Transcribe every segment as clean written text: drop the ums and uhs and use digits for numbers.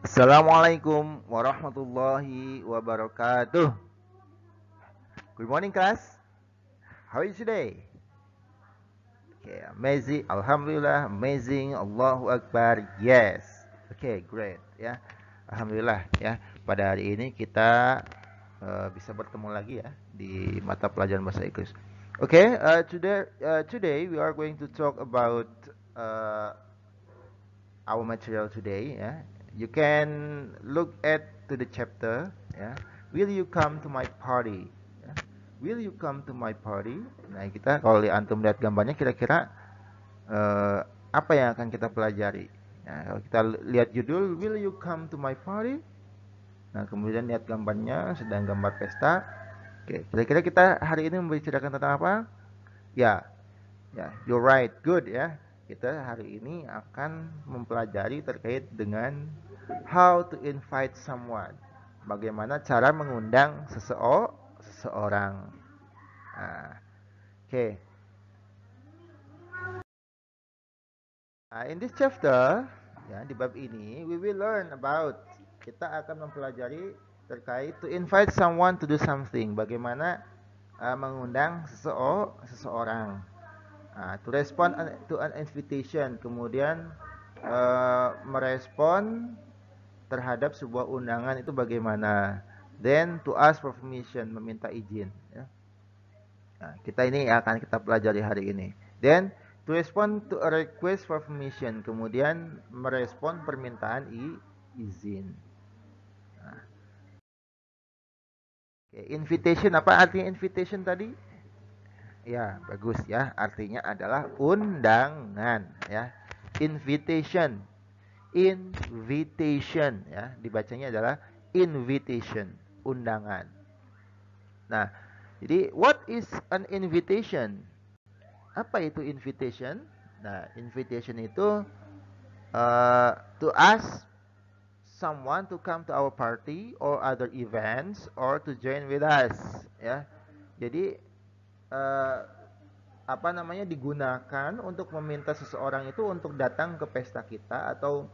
Assalamualaikum warahmatullahi wabarakatuh. Good morning, class. How are you today? Okay, amazing. Alhamdulillah, amazing. Allahu Akbar. Yes. Okay, great. Ya, Alhamdulillah. Ya, pada hari ini kita bisa bertemu lagi ya di mata pelajaran bahasa Inggris. Okay, today we are going to talk about uh, our material today. Ya, you can look at to the chapter. Ya, will you come to my party? Ya. Will you come to my party? Nah, kita kalau antum lihat gambarnya kira-kira eh, apa yang akan kita pelajari? Nah, kalau kita lihat judul Will you come to my party? Nah, kemudian lihat gambarnya sedang gambar pesta. Oke, kira-kira kita hari ini membicarakan tentang apa? Ya, ya, you're right. Good ya. Kita hari ini akan mempelajari terkait dengan how to invite someone. Bagaimana cara mengundang seseorang. Nah, oke. Nah, in this chapter, ya, di bab ini, we will learn about, kita akan mempelajari terkait to invite someone to do something. Bagaimana mengundang seseorang. To respond to an invitation. Kemudian merespon terhadap sebuah undangan itu bagaimana. Then to ask for permission, meminta izin. Ya. Nah, ini akan kita pelajari hari ini. Then to respond to a request for permission, kemudian merespon permintaan izin. Nah, invitation, apa artinya invitation tadi? Ya, bagus ya. Artinya adalah undangan ya. Invitation. Invitation ya. Dibacanya adalah invitation, undangan. Nah, jadi what is an invitation? Apa itu invitation? Nah, invitation itu to ask someone to come to our party or other events or to join with us, ya. Jadi uh, apa namanya digunakan untuk meminta seseorang itu untuk datang ke pesta kita atau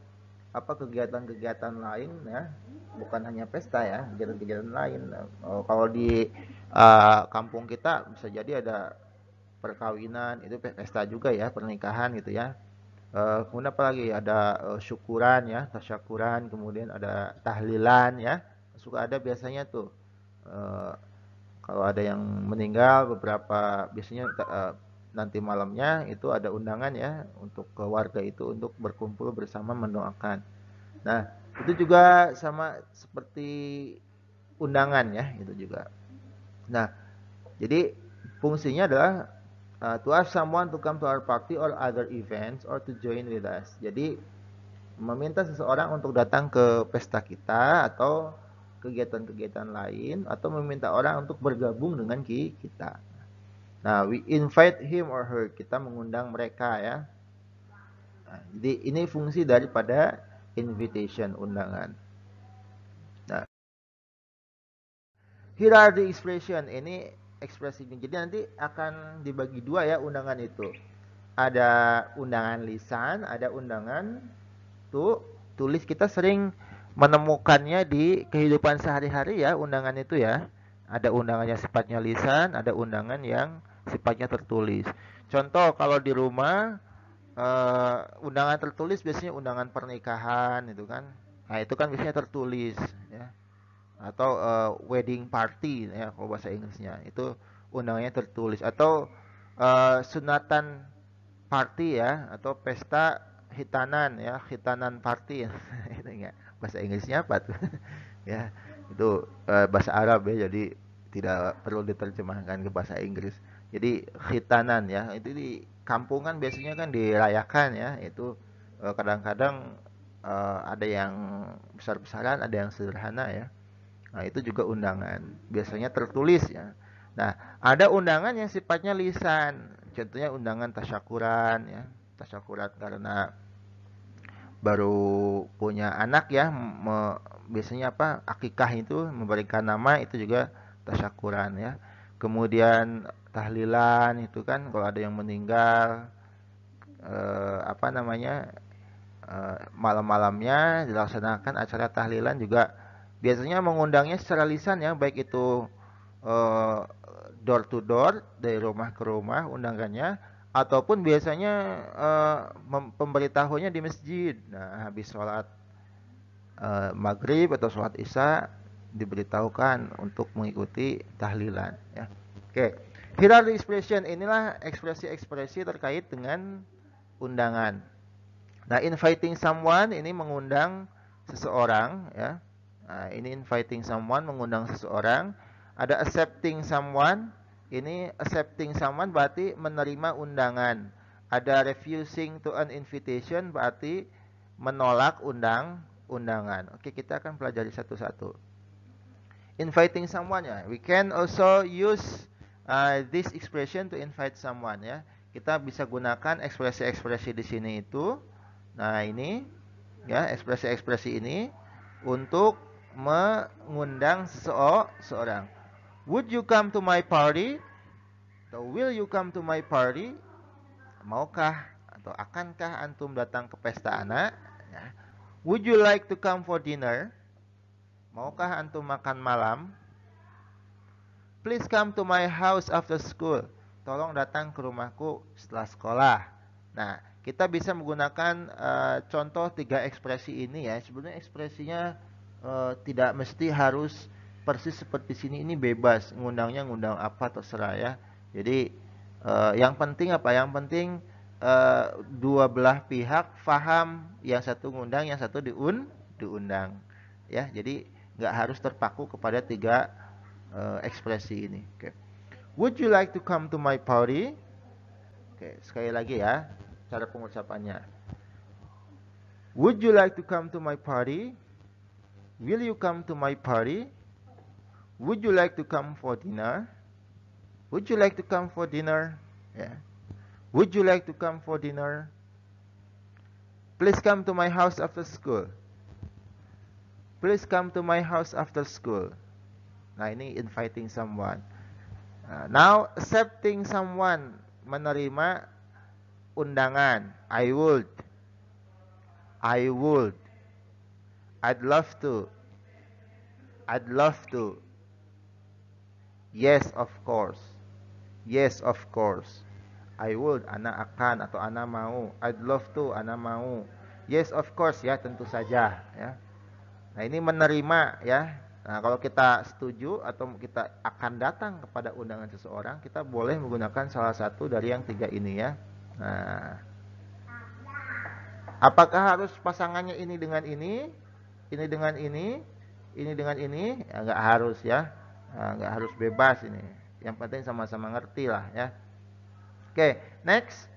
apa kegiatan-kegiatan lain ya, bukan hanya pesta ya, kegiatan-kegiatan lain. Kalau di kampung kita bisa jadi ada perkawinan, itu pesta juga ya, pernikahan gitu ya. Kemudian apa lagi? Ada syukuran ya, tasyakuran, kemudian ada tahlilan ya. Suka ada biasanya tuh. eh, Kalau ada yang meninggal beberapa biasanya nanti malamnya itu ada undangan ya untuk keluarga itu untuk berkumpul bersama mendoakan. Nah, itu juga sama seperti undangan ya, itu juga. Nah, jadi fungsinya adalah to ask someone to come to our party or other events or to join with us. Jadi meminta seseorang untuk datang ke pesta kita atau kegiatan-kegiatan lain atau meminta orang untuk bergabung dengan kita. Nah, we invite him or her. Kita mengundang mereka ya. Nah, jadi ini fungsi daripada invitation, undangan. Nah, here are the expression. Ini ekspresinya. Jadi nanti akan dibagi dua ya undangan itu. Ada undangan lisan, ada undangan tulis. Kita sering menemukannya di kehidupan sehari-hari ya, undangan itu ya. Ada undangan yang sifatnya lisan, ada undangan yang sifatnya tertulis. Contoh kalau di rumah undangan tertulis biasanya undangan pernikahan itu kan. Nah, itu kan biasanya tertulis ya. Atau wedding party ya kalau bahasa Inggrisnya. Itu undangannya tertulis atau sunatan party ya atau pesta hitanan ya, hitanan party. Itu enggak bahasa Inggrisnya apa tuh? Ya, itu bahasa Arab ya, jadi tidak perlu diterjemahkan ke bahasa Inggris. Jadi hitanan ya, itu di kampungan biasanya kan dirayakan ya, itu kadang-kadang ada yang besar-besaran, ada yang sederhana ya. Nah, itu juga undangan. Biasanya tertulis ya. Nah, ada undangan yang sifatnya lisan. Contohnya undangan tasyakuran ya. Tasyakuran karena baru punya anak ya, biasanya apa? Akikah itu memberikan nama itu juga tasyakuran ya. Kemudian tahlilan itu kan kalau ada yang meninggal apa namanya? malam-malamnya dilaksanakan acara tahlilan juga biasanya mengundangnya secara lisan ya, baik itu door to door dari rumah ke rumah undangannya, ataupun biasanya pemberitahunya di masjid. Nah, habis sholat maghrib atau sholat isya diberitahukan untuk mengikuti tahlilan ya. Oke, here are the expression, inilah ekspresi-ekspresi terkait dengan undangan. Nah, inviting someone ini mengundang seseorang ya. Nah, ini inviting someone mengundang seseorang. Ada accepting someone, ini accepting someone berarti menerima undangan. Ada refusing to an invitation berarti menolak undangan. Oke, kita akan pelajari satu-satu. Inviting someone ya. We can also use this expression to invite someone ya. Kita bisa gunakan ekspresi-ekspresi di sini itu. Nah, ini ya, ekspresi-ekspresi ini untuk mengundang seseorang. Would you come to my party? Atau will you come to my party? Maukah atau akankah antum datang ke pesta anak? Ya. Would you like to come for dinner? Maukah antum makan malam? Please come to my house after school. Tolong datang ke rumahku setelah sekolah. Nah, kita bisa menggunakan contoh 3 ekspresi ini ya. Sebenarnya ekspresinya tidak mesti harus persis seperti sini, ini bebas. Ngundangnya ngundang apa terserah ya. Jadi yang penting apa? Yang penting dua belah pihak paham, yang satu ngundang, yang satu diundang. Ya, jadi nggak harus terpaku kepada 3 ekspresi ini. Okay. Would you like to come to my party? Oke, sekali lagi ya, cara pengucapannya. Would you like to come to my party? Will you come to my party? Would you like to come for dinner? Would you like to come for dinner? Yeah. Would you like to come for dinner? Please come to my house after school. Please come to my house after school. Nah, ini inviting someone. Now, accepting someone, menerima undangan. I would. I'd love to. Yes, of course. I would, ana akan atau ana mau. I'd love to, ana mau. Yes, of course ya, tentu saja ya. Nah, ini menerima ya. Nah, kalau kita setuju atau kita akan datang kepada undangan seseorang, kita boleh menggunakan salah satu dari yang 3 ini ya. Nah, apakah harus pasangannya ini dengan ini dengan ini dengan ini? Ya, nggak harus ya. Nah, nggak harus bebas ini. Yang penting sama-sama ngerti lah ya. Oke, next.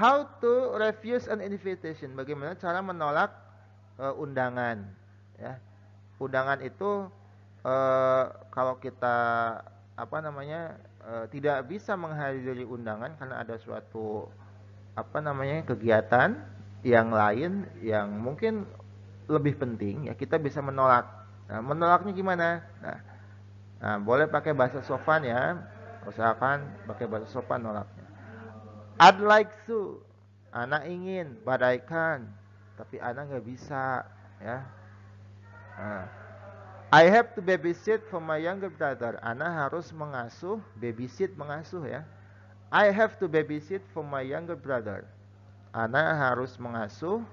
How to refuse an invitation? Bagaimana cara menolak undangan? Ya, undangan itu kalau kita tidak bisa menghadiri undangan karena ada suatu kegiatan yang lain yang mungkin lebih penting, ya kita bisa menolak. Nah, menolaknya gimana? Nah, boleh pakai bahasa sopan ya. Usahakan pakai bahasa sopan nolaknya. I'd like to, ana ingin, but I can't, tapi ana nggak bisa, ya. I have to babysit for my younger brother. Ana harus mengasuh, mengasuh ya. I have to babysit for my younger brother. Ana harus mengasuh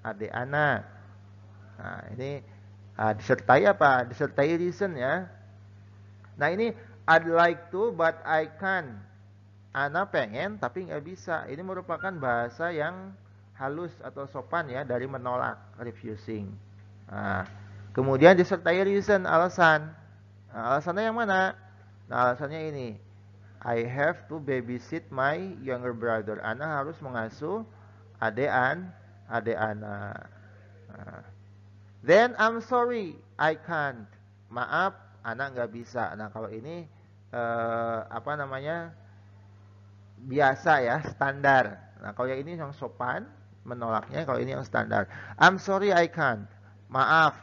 adik ana. Nah, ini disertai apa? Disertai reason ya. Nah, ini I'd like to but I can't. Ana pengen tapi nggak bisa. Ini merupakan bahasa yang halus atau sopan ya dari menolak, refusing. Nah, kemudian disertai reason, alasan. Nah, alasannya yang mana? Nah, alasannya ini. I have to babysit my younger brother. Ana harus mengasuh adik ana. Nah, then I'm sorry, I can't. Maaf, ana nggak bisa. Nah, kalau ini biasa ya, standar. Nah, kalau yang ini yang sopan menolaknya, kalau ini yang standar. I'm sorry I can't. Maaf,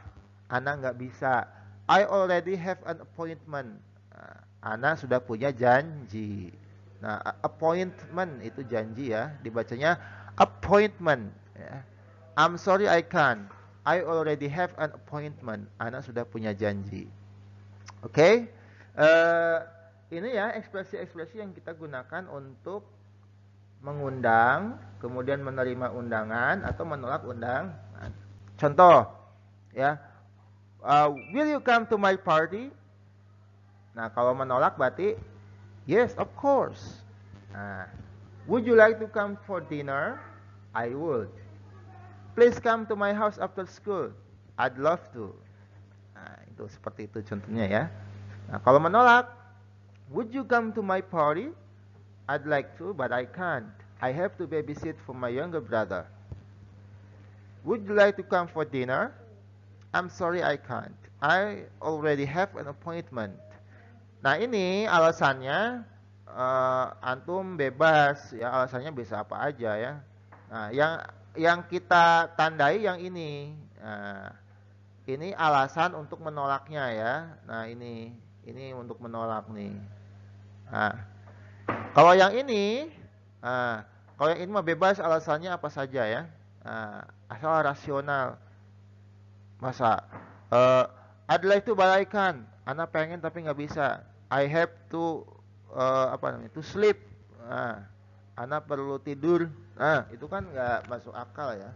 ana nggak bisa. I already have an appointment. Nah, ana sudah punya janji. Nah, appointment itu janji ya, dibacanya appointment ya. I'm sorry I can't. I already have an appointment. Ana sudah punya janji. Oke? Okay? Ini ya ekspresi-ekspresi yang kita gunakan untuk mengundang, kemudian menerima undangan atau menolak undangan. Contoh, ya, will you come to my party? Nah, kalau menolak berarti yes, of course. Nah, would you like to come for dinner? I would. Please come to my house after school. I'd love to. Nah, itu seperti itu contohnya ya. Nah, kalau menolak, would you come to my party? I'd like to, but I can't. I have to babysit for my younger brother. Would you like to come for dinner? I'm sorry I can't. I already have an appointment. Nah, ini alasannya antum bebas ya, alasannya bisa apa aja ya. Nah, yang kita tandai yang ini. Nah, ini alasan untuk menolaknya ya. Nah, ini untuk menolak nih. Nah, kalau yang ini, kalau yang ini mah bebas alasannya apa saja ya. Asal rasional. Masa adalah itu balaikan. Anak pengen tapi nggak bisa. I have to to sleep. Anak perlu tidur. Itu kan nggak masuk akal ya.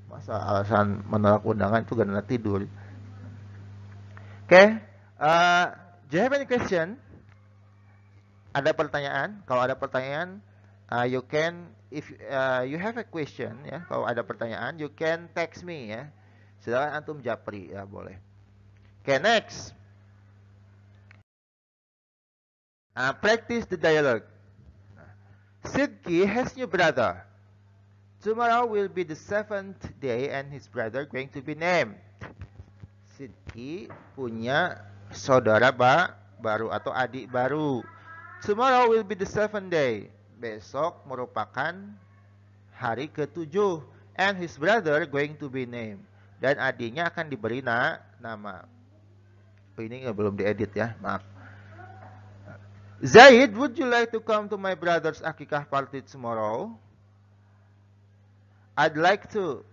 Masa alasan menolak undangan itu karena tidur. Oke, do you have any question? Ada pertanyaan? Kalau ada pertanyaan, you can, if you have a question ya, kalau ada pertanyaan, you can text me ya. Silakan antum japri ya, boleh. Okay, next. Practice the dialogue. Sidki has new brother. Tomorrow will be the 7th day and his brother going to be named. Sidki punya saudara baru atau adik baru. Tomorrow will be the 7th day. Besok merupakan hari ke-7. And his brother going to be named. Dan adiknya akan diberi nama. Ini belum diedit ya, maaf. Zaid, would you like to come to my brother's akikah party tomorrow? I'd like to.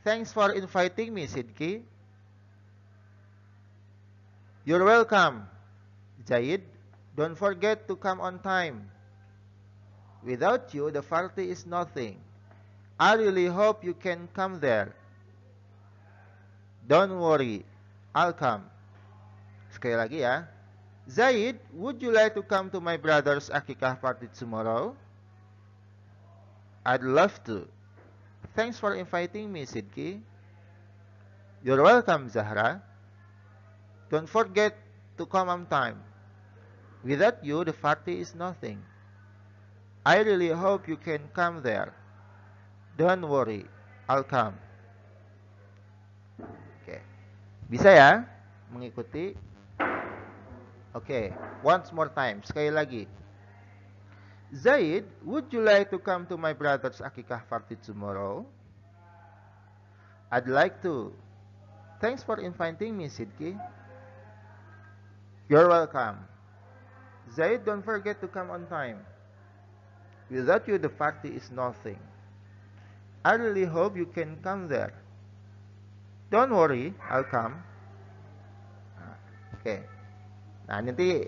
Thanks for inviting me, Sidki. You're welcome, Zaid. Don't forget to come on time. Without you, the party is nothing. I really hope you can come there. Don't worry, I'll come. Sekali lagi ya. Zaid, would you like to come to my brother's akikah party tomorrow? I'd love to. Thanks for inviting me, Sidki. You're welcome, Zahra. Don't forget to come on time. Without you, the party is nothing. I really hope you can come there. Don't worry, I'll come. Oke. Bisa ya mengikuti? Oke, once more time, sekali lagi. Zaid, would you like to come to my brother's akikah party tomorrow? I'd like to. Thanks for inviting me, Sidki. You're welcome. Zaid, don't forget to come on time. Without you, the party is nothing. I really hope you can come there. Don't worry, I'll come. Oke. Nah, nanti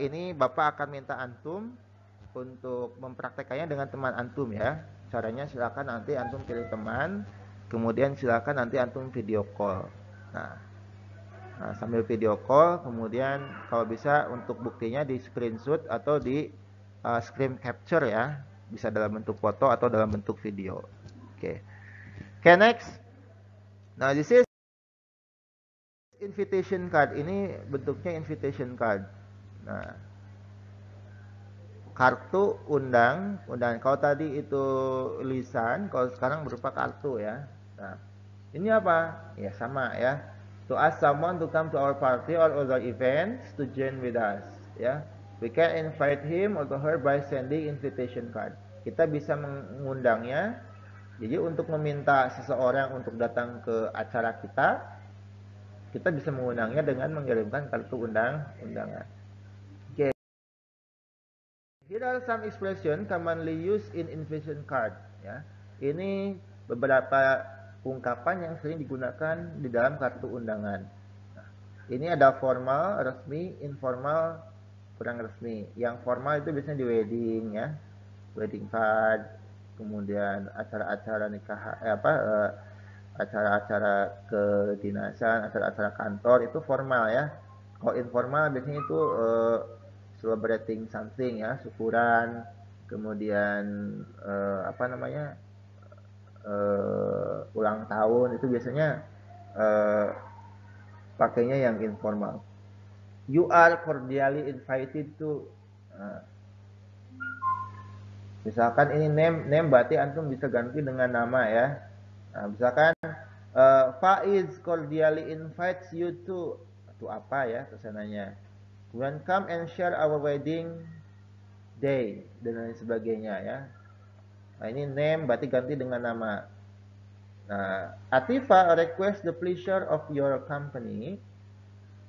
ini Bapak akan minta antum untuk mempraktekannya dengan teman antum ya. Caranya silakan nanti antum pilih teman, kemudian silakan nanti antum video call. Nah, sambil video call, kemudian kalau bisa untuk buktinya di screenshot atau di screen capture ya. Bisa dalam bentuk foto atau dalam bentuk video. Oke. Okay, next. Nah, this is invitation card. Ini bentuknya invitation card. Nah, kartu undangan. Kalau tadi itu lisan, kalau sekarang berupa kartu ya. Nah, ini apa? Ya sama ya. To ask someone to come to our party or other events to join with us. Ya, we can invite him or her by sending invitation card. Kita bisa mengundangnya. Jadi untuk meminta seseorang untuk datang ke acara kita bisa mengundangnya dengan mengirimkan kartu undangan. Okay. Here are some expression commonly used in invitation card. Ya, ini beberapa ungkapan yang sering digunakan di dalam kartu undangan. Nah, ini ada formal, resmi, informal, kurang resmi. Yang formal itu biasanya di wedding ya, wedding card, kemudian acara-acara nikah, acara-acara kedinasan, acara-acara kantor itu formal ya. Kalau informal biasanya itu celebrating something ya, syukuran, kemudian ulang tahun itu biasanya pakainya yang informal. You are cordially invited to. Misalkan ini name berarti antum bisa ganti dengan nama ya. Nah, misalkan Faiz cordially invites you to apa ya kesananya. Kemudian come and share our wedding day dan lain sebagainya ya. Nah, ini name berarti ganti dengan nama. Nah, Atifa request the pleasure of your company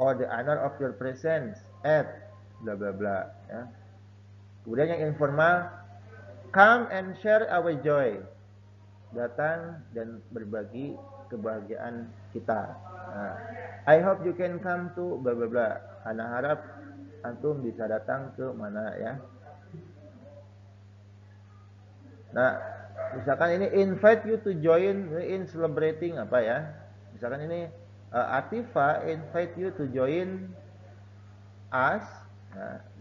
or the honor of your presence at bla bla bla ya. Kemudian yang informal, come and share our joy. Datang dan berbagi kebahagiaan kita. Nah, I hope you can come to bla bla bla. Ana harap antum bisa datang ke mana ya. Nah, misalkan ini invite you to join in celebrating apa ya. Misalkan ini Atifa invite you to join us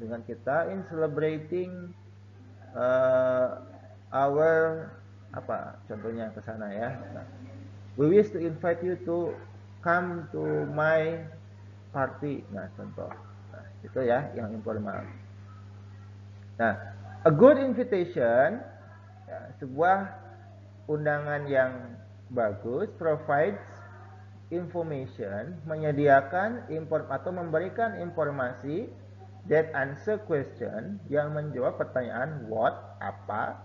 dengan kita in celebrating our apa contohnya ke sana ya. Nah, we wish to invite you to come to my party. Nah, contoh. Nah, itu ya yang informal. Nah, a good invitation ya, sebuah undangan yang bagus provides information, menyediakan atau memberikan informasi that answer question, yang menjawab pertanyaan what, apa,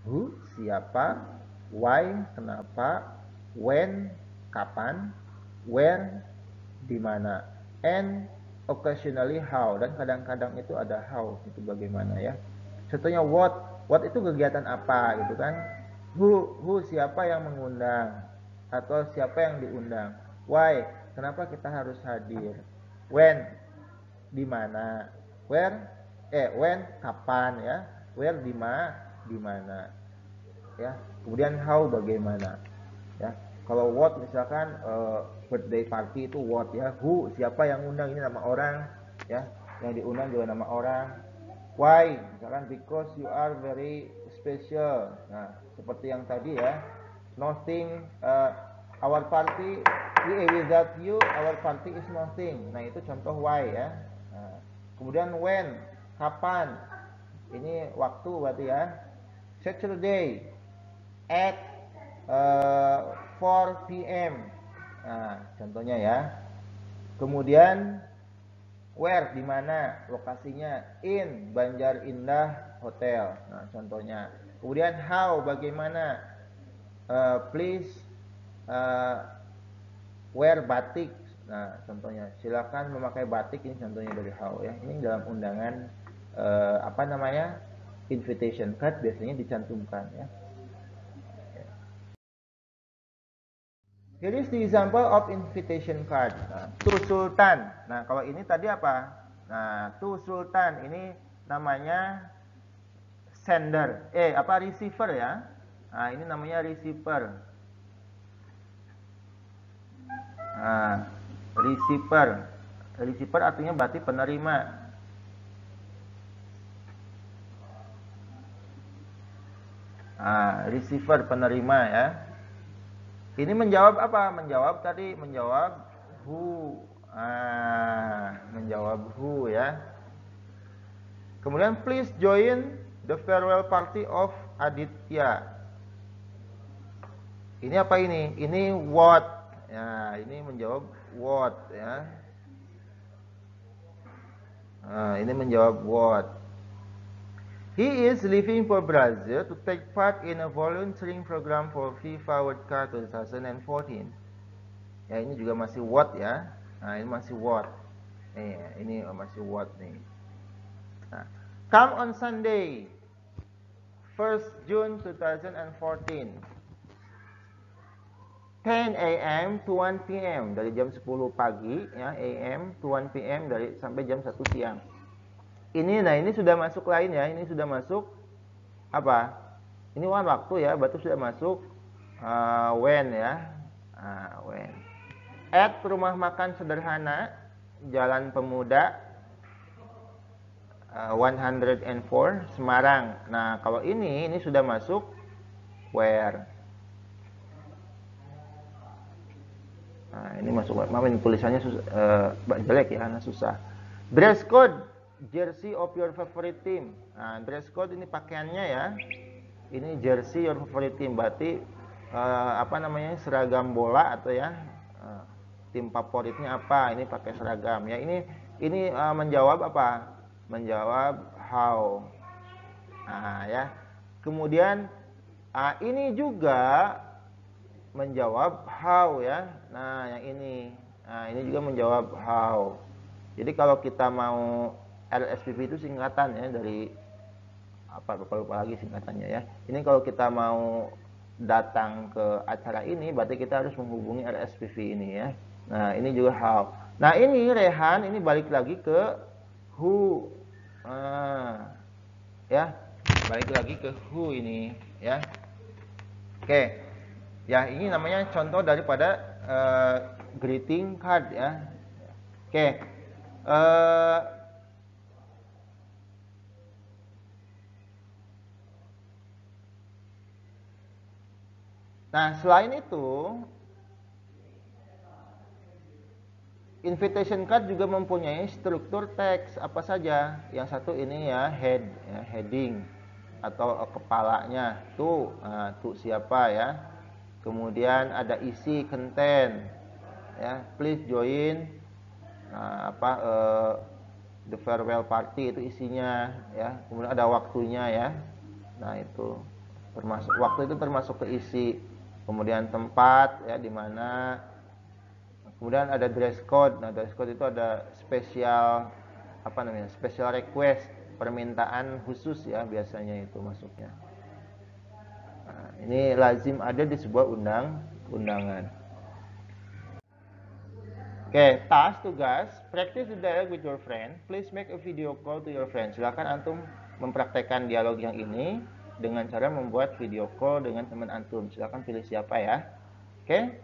who, siapa, why, kenapa, when, kapan, where, di mana, and occasionally how, dan kadang-kadang itu ada how, itu bagaimana ya. Contohnya what itu kegiatan apa gitu kan. Who siapa yang mengundang atau siapa yang diundang. Why, kenapa kita harus hadir. When, di mana. When, kapan ya. Where, di mana ya. Kemudian how, bagaimana ya. Kalau what misalkan birthday party itu what ya. Who, siapa yang undang, ini nama orang ya. Yang diundang juga nama orang. Why, misalkan because you are very special. Nah, seperti yang tadi ya. Nothing, our party, without you, our party is nothing. Nah, itu contoh why ya. Nah, kemudian when, kapan. Ini waktu berarti ya. Saturday at 4 p.m. Nah, contohnya ya. Kemudian where, di mana, lokasinya, in Banjar Indah Hotel. Nah, contohnya. Kemudian how, bagaimana, please wear batik. Nah, contohnya. Silakan memakai batik, ini contohnya dari how ya. Ini dalam undangan invitation card biasanya dicantumkan ya. Here is the example of invitation card. Nah, to Sultan. Nah, kalau ini tadi apa? Nah, to Sultan ini namanya sender. Receiver ya. Nah, ini namanya receiver. Nah, receiver. Receiver artinya berarti penerima. Nah, receiver penerima ya. Ini menjawab apa? Menjawab who. Menjawab who ya. Kemudian please join the farewell party of Aditya. Ini apa ini? Ini what. Ya, ini menjawab what ya. Nah, ini menjawab what. He is leaving for Brazil to take part in a volunteering program for FIFA World Cup 2014. Ya, ini juga masih what ya. Nah, ini masih what. Nih, ini masih what nih. Nah, come on Sunday, 1st June 2014. 10 a.m. to 1 p.m. dari jam 10 pagi ya, a.m. to 1 p.m. dari sampai jam 1 siang. Ini sudah masuk lain ya, ini sudah masuk apa? Ini waktu ya, berarti sudah masuk when ya. When. At rumah makan sederhana Jalan Pemuda 104 Semarang. Nah, kalau ini sudah masuk where. Nah, ini masuk. Maafin tulisannya jelek ya, karena susah. Dress code, jersey of your favorite team. Nah, dress code ini pakaiannya ya. Ini jersey your favorite team, berarti seragam bola atau ya tim favoritnya apa? Ini pakai seragam ya. Ini menjawab apa? Menjawab how. Nah, ya. Kemudian ini juga menjawab how ya. Nah, yang ini. Nah, ini juga menjawab how. Jadi kalau kita mau RSVP itu singkatan ya dari lupa lagi singkatannya ya. Ini kalau kita mau datang ke acara ini berarti kita harus menghubungi RSVP ini ya. Nah, ini juga how. Nah, ini Rehan ini balik lagi ke who. Ya. Balik lagi ke who ini ya. Oke. Ya, ini namanya contoh daripada greeting card ya. Oke. Nah, selain itu invitation card juga mempunyai struktur teks apa saja. Yang satu ini ya heading atau kepalanya tuh siapa ya. Kemudian ada isi content ya, please join the farewell party itu isinya ya. Kemudian ada waktunya ya. Nah, itu termasuk waktu itu termasuk ke isi. Kemudian tempat ya di mana. Kemudian ada dress code. Nah, dress code itu ada special special request, permintaan khusus ya biasanya itu masuknya. Nah, ini lazim ada di sebuah undangan. Oke, tugas, practice the dialogue with your friend. Please make a video call to your friend. Silakan antum mempraktekkan dialog yang ini dengan cara membuat video call dengan teman antum. Silakan pilih siapa ya. Oke.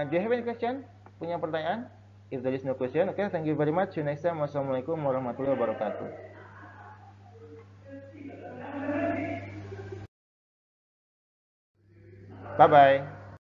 Do you have any question? Punya pertanyaan? If there is no question, okay, thank you very much. See you next time. Wassalamualaikum warahmatullahi wabarakatuh. Bye-bye.